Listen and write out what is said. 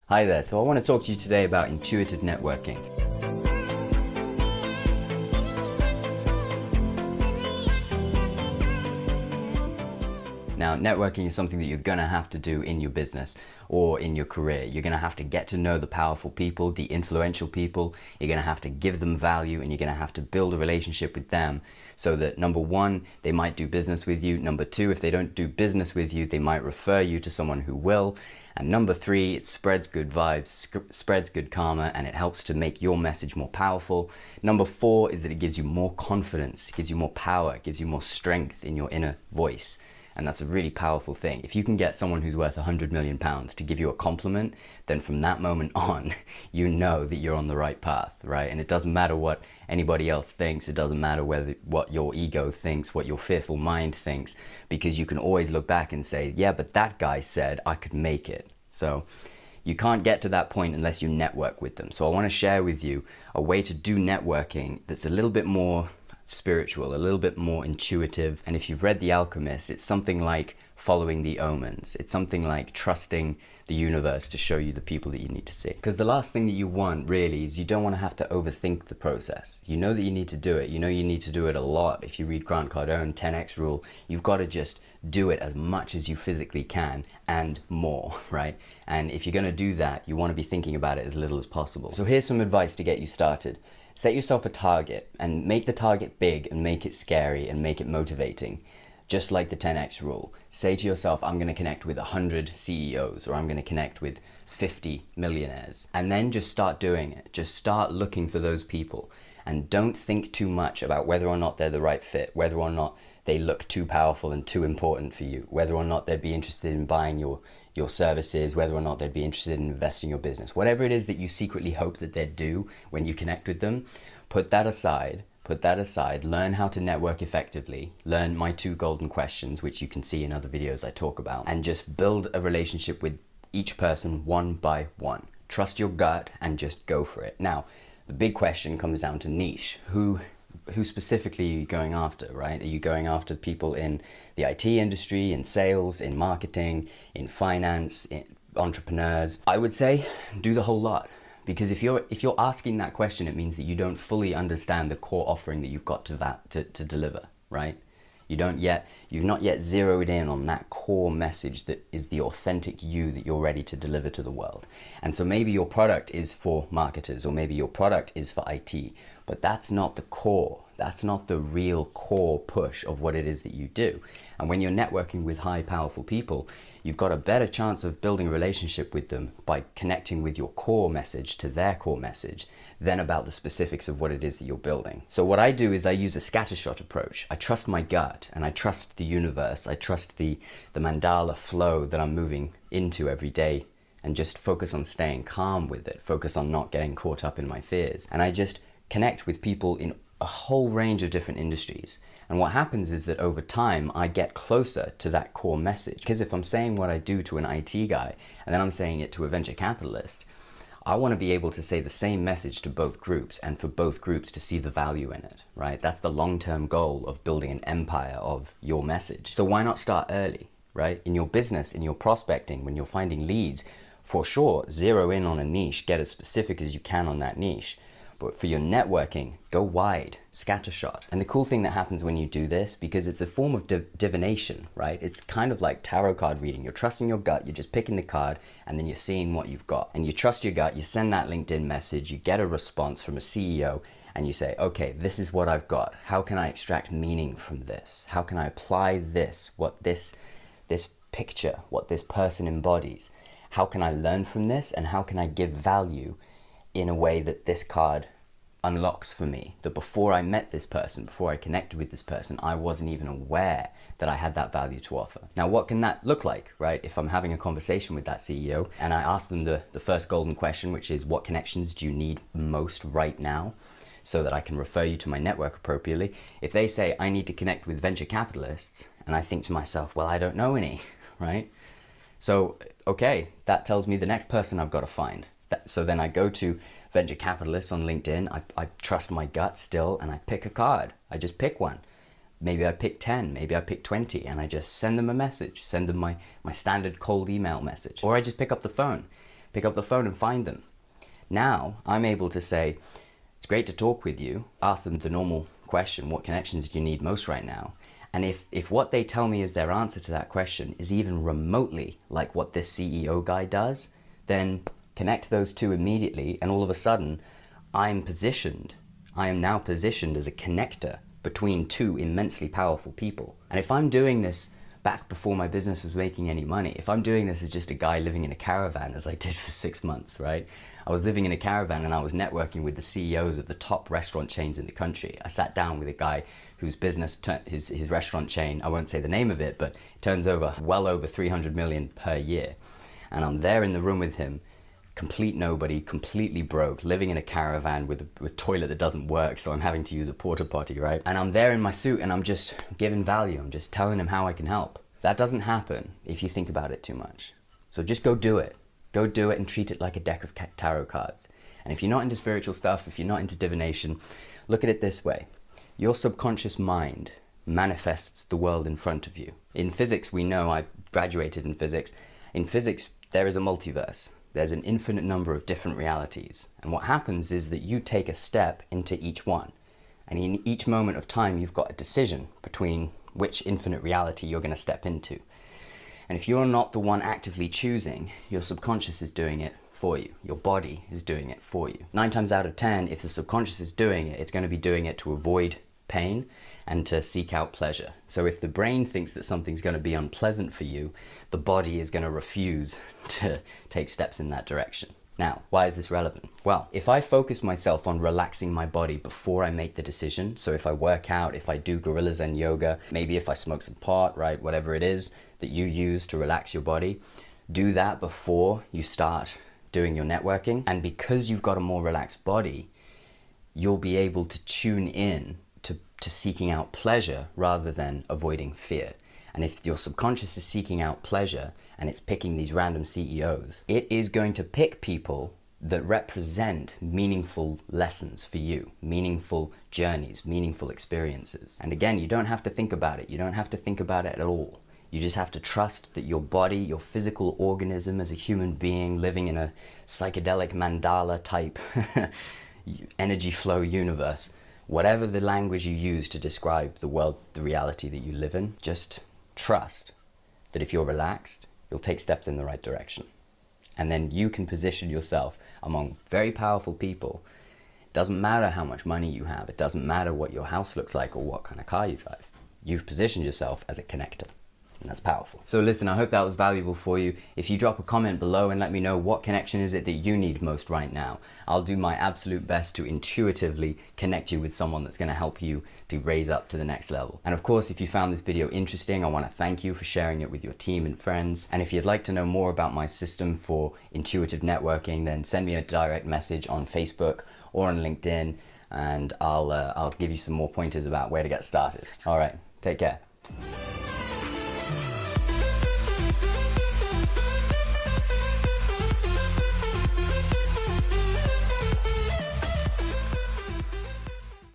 Hi there, so I want to talk to you today about intuitive networking. Now, networking is something that you're going to have to do in your business or in your career. You're going to have to get to know the powerful people, the influential people. You're going to have to give them value, and you're going to have to build a relationship with them so that, number one, they might do business with you. Number two, if they don't do business with you, they might refer you to someone who will. And number three, it spreads good vibes, spreads good karma, and it helps to make your message more powerful. Number four is that it gives you more confidence, it gives you more power, it gives you more strength in your inner voice. And that's a really powerful thing. If you can get someone who's worth £100 million to give you a compliment, then from that moment on, you know that you're on the right path, right? And it doesn't matter what anybody else thinks. It doesn't matter what your ego thinks, what your fearful mind thinks, because you can always look back and say, yeah, but that guy said I could make it. So you can't get to that point unless you network with them. So I want to share with you a way to do networking that's a little bit more spiritual, a little bit more intuitive. And if you've read The Alchemist, it's something like following the omens. It's something like trusting the universe to show you the people that you need to see. Because the last thing that you want really is you don't want to have to overthink the process. You know that you need to do it. You know you need to do it a lot. If you read Grant Cardone, 10X rule, you've got to just do it as much as you physically can and more, right? And if you're going to do that, you want to be thinking about it as little as possible. So here's some advice to get you started. Set yourself a target and make the target big and make it scary and make it motivating. Just like the 10X rule. Say to yourself, I'm going to connect with 100 CEOs, or I'm going to connect with 50 millionaires. And then just start doing it. Just start looking for those people. And don't think too much about whether or not they're the right fit, whether or not they look too powerful and too important for you, whether or not they'd be interested in buying your services, whether or not they'd be interested in investing in your business. Whatever it is that you secretly hope that they'd do when you connect with them, put that aside, learn how to network effectively, learn my 2 golden questions, which you can see in other videos I talk about, and just build a relationship with each person one by one. Trust your gut and just go for it. Now, the big question comes down to niche. Who specifically are you going after, right? Are you going after people in the IT industry, in sales, in marketing, in finance, in entrepreneurs? I would say do the whole lot. Because if you're asking that question, it means that you don't fully understand the core offering that you've got to deliver, right? You've not yet zeroed in on that core message that is the authentic you that you're ready to deliver to the world. And so maybe your product is for marketers, or maybe your product is for IT, but that's not the core. That's not the real core push of what it is that you do. And when you're networking with high, powerful people, you've got a better chance of building a relationship with them by connecting with your core message to their core message than about the specifics of what it is that you're building. So what I do is I use a scattershot approach. I trust my gut and I trust the universe. I trust the mandala flow that I'm moving into every day, and just focus on staying calm with it, focus on not getting caught up in my fears. And I just connect with people in a whole range of different industries. And what happens is that over time, I get closer to that core message. Because if I'm saying what I do to an IT guy, and then I'm saying it to a venture capitalist, I want to be able to say the same message to both groups, and for both groups to see the value in it, right? That's the long-term goal of building an empire of your message. So why not start early, right? In your business, in your prospecting, when you're finding leads, for sure, zero in on a niche, get as specific as you can on that niche. But for your networking, go wide, scattershot. And the cool thing that happens when you do this, because it's a form of divination, right? It's kind of like tarot card reading. You're trusting your gut, you're just picking the card, and then you're seeing what you've got. And you trust your gut, you send that LinkedIn message, you get a response from a CEO, and you say, okay, this is what I've got. How can I extract meaning from this? How can I apply this, what this picture, what this person embodies? How can I learn from this, and how can I give value in a way that this card unlocks for me, that before I met this person, before I connected with this person, I wasn't even aware that I had that value to offer. Now, what can that look like, right? If I'm having a conversation with that CEO and I ask them the first golden question, which is, what connections do you need most right now so that I can refer you to my network appropriately? If they say, I need to connect with venture capitalists, and I think to myself, well, I don't know any, right? So, okay, that tells me the next person I've got to find. So then I go to venture capitalists on LinkedIn, I trust my gut still, and I pick a card. I just pick one. Maybe I pick 10, maybe I pick 20, and I just send them a message, send them my standard cold email message. Or I just pick up the phone. pick up the phone and find them. Now I'm able to say, it's great to talk with you, ask them the normal question, what connections do you need most right now? And if what they tell me is their answer to that question is even remotely like what this CEO guy does, then connect those two immediately, and all of a sudden I am now positioned as a connector between two immensely powerful people. And if I'm doing this back before my business was making any money, if I'm doing this as just a guy living in a caravan, as I did for 6 months, right? I was living in a caravan and I was networking with the CEOs of the top restaurant chains in the country. I sat down with a guy whose business, his restaurant chain, I won't say the name of it, but it turns over well over 300 million per year. And I'm there in the room with him, complete nobody, completely broke, living in a caravan with a toilet that doesn't work, so I'm having to use a porta potty, right? And I'm there in my suit and I'm just giving value. I'm just telling him how I can help. That doesn't happen if you think about it too much. So just go do it. Go do it and treat it like a deck of tarot cards. And if you're not into spiritual stuff, if you're not into divination, look at it this way. Your subconscious mind manifests the world in front of you. In physics, we know, I graduated in physics. In physics, there is a multiverse. There's an infinite number of different realities. And what happens is that you take a step into each one. And in each moment of time, you've got a decision between which infinite reality you're going to step into. And if you're not the one actively choosing, your subconscious is doing it for you. Your body is doing it for you. 9 times out of 10, if the subconscious is doing it, it's going to be doing it to avoid pain and to seek out pleasure. So if the brain thinks that something's going to be unpleasant for you, the body is going to refuse to take steps in that direction. Now, why is this relevant? Well, if I focus myself on relaxing my body before I make the decision, so if I work out, if I do gorilla Zen yoga, maybe if I smoke some pot, right, whatever it is that you use to relax your body, do that before you start doing your networking. And because you've got a more relaxed body, you'll be able to tune in to seeking out pleasure rather than avoiding fear. And if your subconscious is seeking out pleasure and it's picking these random CEOs, it is going to pick people that represent meaningful lessons for you, meaningful journeys, meaningful experiences. And again, you don't have to think about it. You don't have to think about it at all. You just have to trust that your body, your physical organism as a human being living in a psychedelic mandala type energy flow universe, whatever the language you use to describe the world, the reality that you live in, just trust that if you're relaxed, you'll take steps in the right direction. And then you can position yourself among very powerful people. It doesn't matter how much money you have. It doesn't matter what your house looks like or what kind of car you drive. You've positioned yourself as a connector. And that's powerful. So listen, I hope that was valuable for you. If you drop a comment below and let me know what connection is it that you need most right now, I'll do my absolute best to intuitively connect you with someone that's going to help you to raise up to the next level. And of course, if you found this video interesting, I want to thank you for sharing it with your team and friends. And if you'd like to know more about my system for intuitive networking, then send me a direct message on Facebook or on LinkedIn, and I'll give you some more pointers about where to get started. All right, take care.